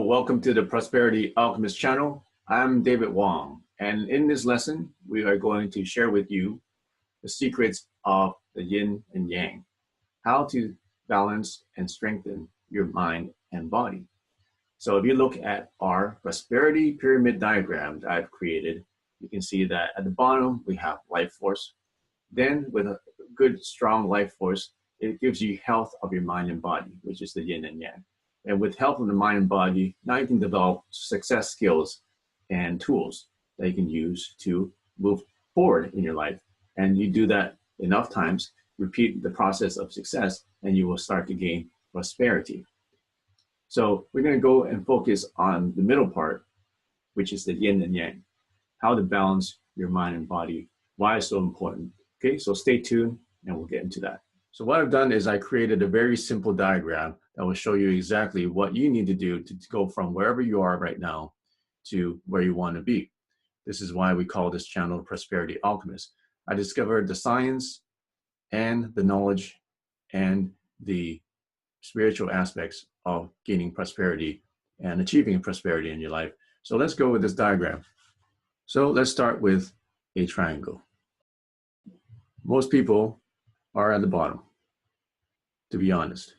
welcome to the Prosperity Alchemist channel. I'm David Wong, and in this lesson, we are going to share with you the secrets of the yin and yang, how to balance and strengthen your mind and body. So if you look at our prosperity pyramid diagram that I've created, you can see that at the bottom, we have life force. Then with a good, strong life force, it gives you health of your mind and body, which is the yin and yang. And with health of the mind and body, now you can develop success skills and tools that you can use to move forward in your life. And you do that enough times, repeat the process of success, and you will start to gain prosperity. So we're going to go and focus on the middle part, which is the yin and yang, how to balance your mind and body, why it's so important. Okay, so stay tuned and we'll get into that. So what I've done is I created a very simple diagram that will show you exactly what you need to do to go from wherever you are right now to where you want to be. This is why we call this channel Prosperity Alchemist. I discovered the science and the knowledge and the spiritual aspects of gaining prosperity and achieving prosperity in your life. So let's go with this diagram. So let's start with a triangle. Most people are at the bottom, to be honest.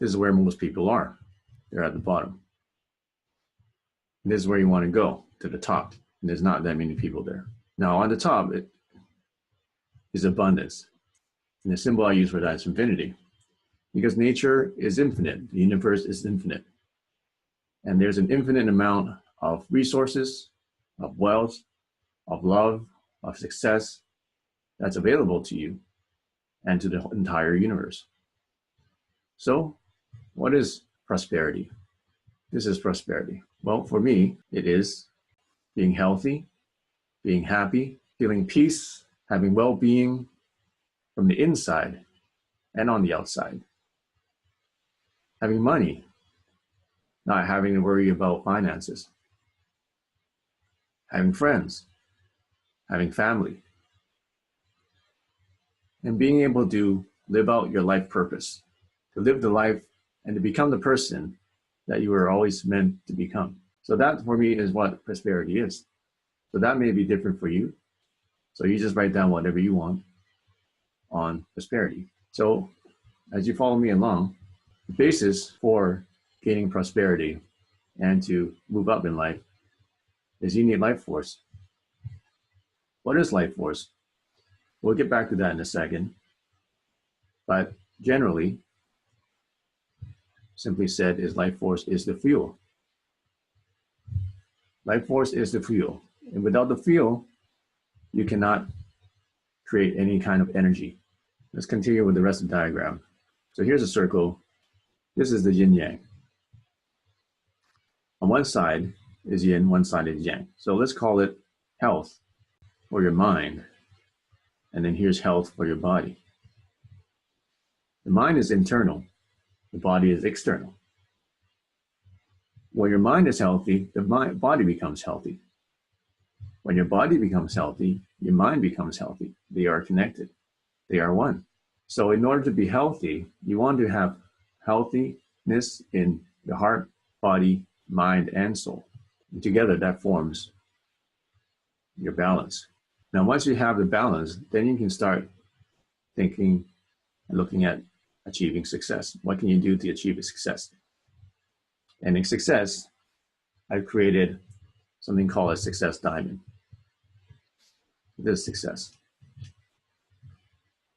This is where most people are. They're at the bottom. And this is where you want to go, to the top. And there's not that many people there. Now on the top, it is abundance. And the symbol I use for that is infinity. Because nature is infinite. The universe is infinite. And there's an infinite amount of resources, of wealth, of love, of success that's available to you and to the entire universe. So, what is prosperity? This is prosperity. Well, for me, it is being healthy, being happy, feeling peace, having well-being from the inside and on the outside. Having money, not having to worry about finances. Having friends, having family. And being able to live out your life purpose, to live the life and to become the person that you were always meant to become. So that for me is what prosperity is. So that may be different for you. So you just write down whatever you want on prosperity. So as you follow me along, the basis for gaining prosperity and to move up in life is you need life force. What is life force? We'll get back to that in a second. But generally, simply said, is life force is the fuel. Life force is the fuel. And without the fuel, you cannot create any kind of energy. Let's continue with the rest of the diagram. So here's a circle. This is the yin yang. On one side is yin, one side is yang. So let's call it health for your mind. And then here's health for your body. The mind is internal. The body is external. When your mind is healthy, the body becomes healthy. When your body becomes healthy, your mind becomes healthy. They are connected. They are one. So in order to be healthy, you want to have healthiness in your heart, body, mind, and soul. And together that forms your balance. Now, once you have the balance, then you can start thinking and looking at achieving success. What can you do to achieve a success? And in success, I've created something called a success diamond. This is success.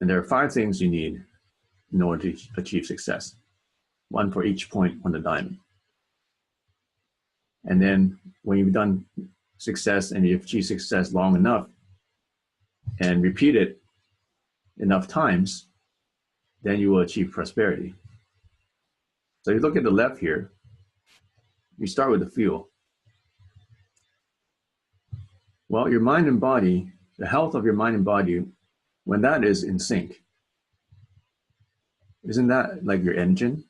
And there are 5 things you need in order to achieve success. One for each point on the diamond. And then when you've done success and you've achieved success long enough and repeat it enough times, then you will achieve prosperity. So you look at the left here, you start with the fuel. Well, your mind and body, the health of your mind and body, when that is in sync, isn't that like your engine?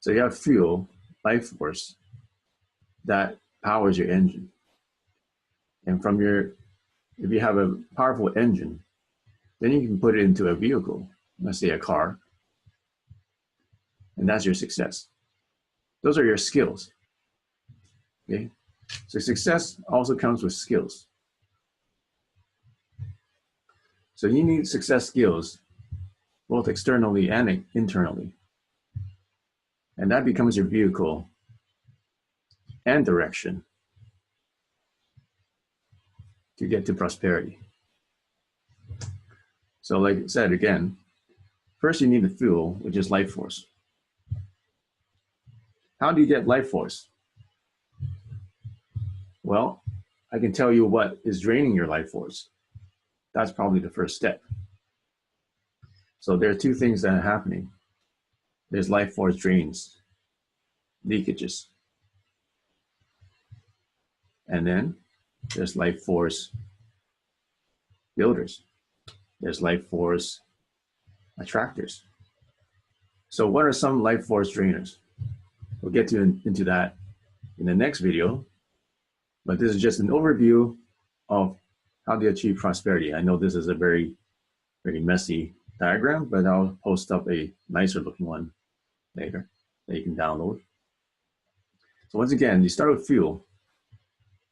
So you have fuel, life force, that powers your engine. And from if you have a powerful engine, then you can put it into a vehicle, let's say a car, and that's your success. Those are your skills. Okay? So success also comes with skills. So you need success skills, both externally and internally. And that becomes your vehicle and direction to get to prosperity. So like I said again, first you need the fuel, which is life force. How do you get life force? Well, I can tell you what is draining your life force. That's probably the first step. So there are two things that are happening. There's life force drains, leakages. And then there's life force builders. There's life force attractors. So what are some life force drainers? We'll get into that in the next video, but this is just an overview of how to achieve prosperity. I know this is a very, very messy diagram, but I'll post up a nicer looking one later that you can download. So once again, you start with fuel,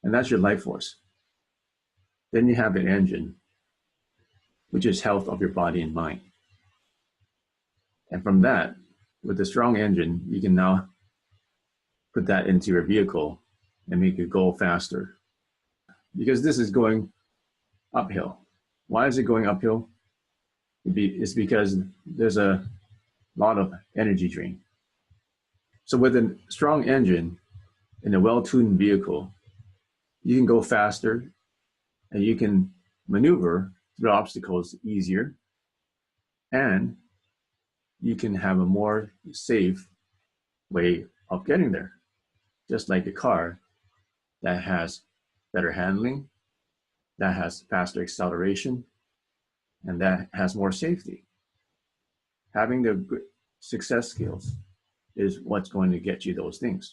and that's your life force. Then you have an engine, which is health of your body and mind. And from that, with a strong engine, you can now put that into your vehicle and make it go faster. Because this is going uphill. Why is it going uphill? It's because there's a lot of energy drain. So with a strong engine in a well-tuned vehicle, you can go faster and you can maneuver through obstacles easier, and you can have a more safe way of getting there. Just like a car that has better handling, that has faster acceleration, and that has more safety. Having the good success skills is what's going to get you those things.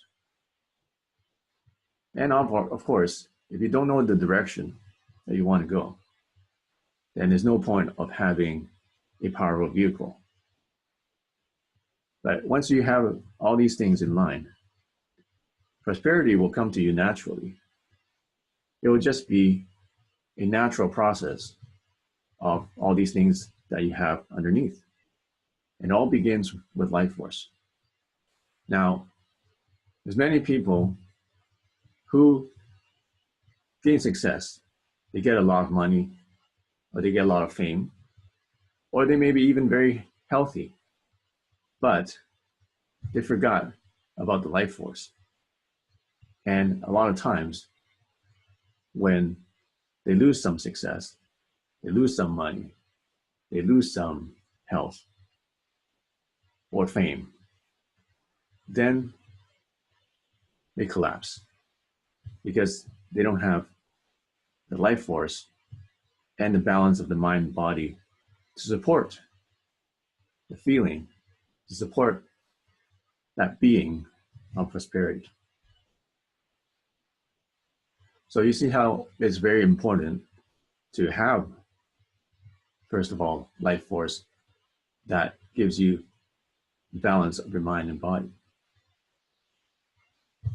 And of course, if you don't know the direction that you want to go, then there's no point of having a powerful vehicle. But once you have all these things in mind, prosperity will come to you naturally. It will just be a natural process of all these things that you have underneath. It all begins with life force. Now, there's many people who gain success. They get a lot of money, or they get a lot of fame, or they may be even very healthy, but they forgot about the life force. And a lot of times, when they lose some success, they lose some money, they lose some health or fame, then they collapse because they don't have the life force and the balance of the mind and body to support the feeling, to support that being of prosperity. So you see how it's very important to have, first of all, life force that gives you balance of your mind and body.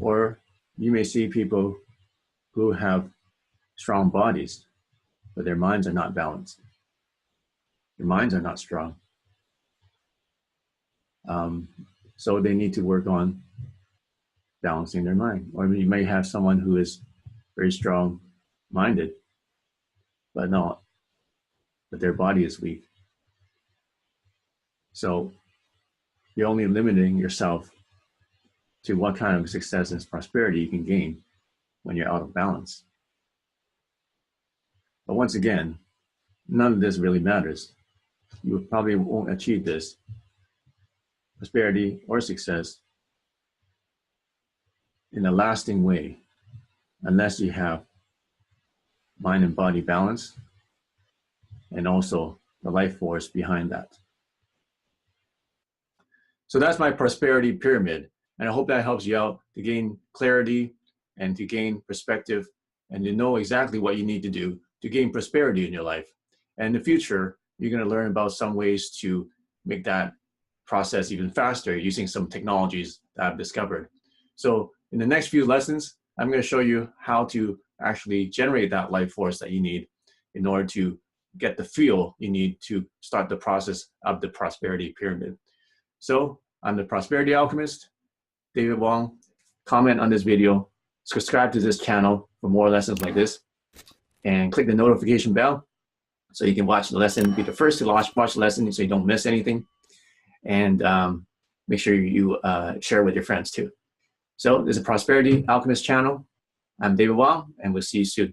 Or you may see people who have strong bodies, but their minds are not balanced. Their minds are not strong. So they need to work on balancing their mind. Or you may have someone who is very strong-minded, but their body is weak. So you're only limiting yourself to what kind of success and prosperity you can gain when you're out of balance. But once again, none of this really matters. You probably won't achieve this prosperity or success in a lasting way unless you have mind and body balance and also the life force behind that. So that's my prosperity pyramid, and I hope that helps you out to gain clarity and to gain perspective and to know exactly what you need to do to gain prosperity in your life. And in the future, you're going to learn about some ways to make that process even faster using some technologies that I've discovered. So in the next few lessons, I'm going to show you how to actually generate that life force that you need in order to get the fuel you need to start the process of the prosperity pyramid. So I'm the Prosperity Alchemist, David Wong. Comment on this video, subscribe to this channel for more lessons like this, and click the notification bell so you can watch the lesson, be the first to watch the lesson so you don't miss anything. And make sure you share with your friends too. So this is a Prosperity Alchemist channel. I'm David Wong, and we'll see you soon.